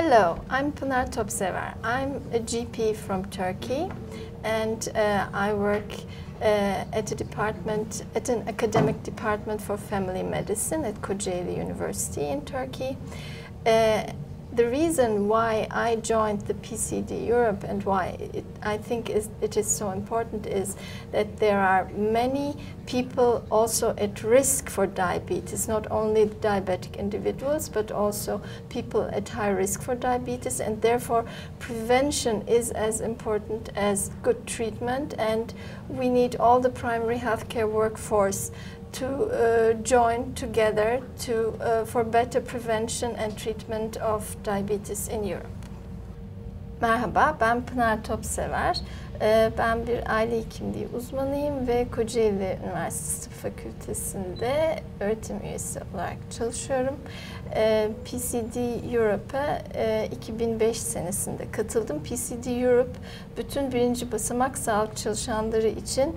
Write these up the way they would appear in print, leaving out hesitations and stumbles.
Hello, I'm Pınar Topsever. I'm a GP from Turkey, and I work at an academic department for family medicine at Kocaeli University in Turkey. The reason why I joined the PCD Europe and why I think it is so important is that there are many people also at risk for diabetes, not only diabetic individuals, but also people at high risk for diabetes, and therefore prevention is as important as good treatment, and we need all the primary healthcare workforce to join together for better prevention and treatment of diabetes in Europe. Merhaba, ben Pınar Topsever. Ben bir aile hekimliği uzmanıyım ve Kocaeli Üniversitesi Tıp Fakültesi'nde öğretim üyesi olarak çalışıyorum. PCD Europe'a 2005 senesinde katıldım. PCD Europe, bütün birinci basamak sağlık çalışanları için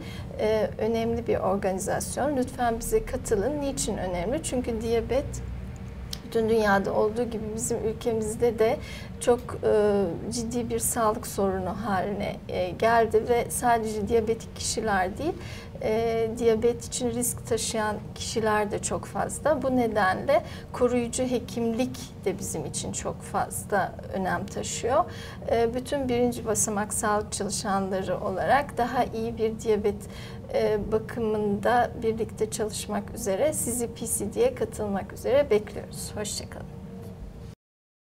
önemli bir organizasyon. Lütfen bize katılın. Niçin önemli? Çünkü diyabet bütün dünyada olduğu gibi bizim ülkemizde de çok ciddi bir sağlık sorunu haline geldi ve sadece diyabetik kişiler değil, diyabet için risk taşıyan kişiler de çok fazla. Bu nedenle koruyucu hekimlik de bizim için çok fazla önem taşıyor. Bütün birinci basamak sağlık çalışanları olarak daha iyi bir diyabet bakımında birlikte çalışmak üzere sizi PCD'ye katılmak üzere bekliyoruz. Hoşça kalın.